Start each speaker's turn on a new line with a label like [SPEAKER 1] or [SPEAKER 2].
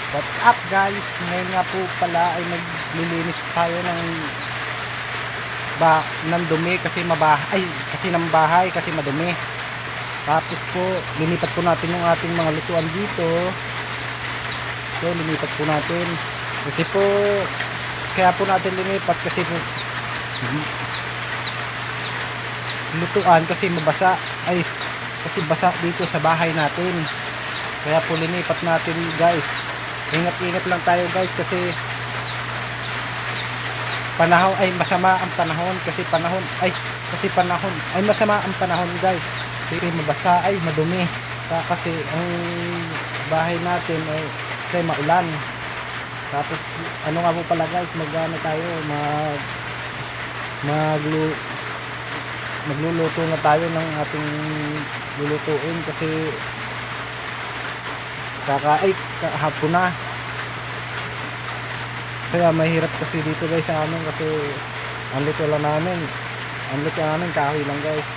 [SPEAKER 1] What's up guys? Ngayon nga po pala ay naglilinis tayo ng dumi kasi ng bahay kasi madumi. Tapos po linipat po natin yung ating mga lutuan dito. So linipat po natin. Kasi po kaya po natin linipat kasi po lutuan kasi mabasa kasi basa dito sa bahay natin. Kaya po linipat natin guys. Ingat lang tayo guys kasi panahon ay masama ang panahon kasi panahon ay masama ang panahon guys kasi mabasa ay madumi kasi ang bahay natin ay kasi maulan. Tapos ano nga po pala guys, tayo magluluto na tayo ng ating lulutuin kasi kahapon na. Kaya mahirap kasi dito guys sa amin kasi ang luto namin kahoy lang guys.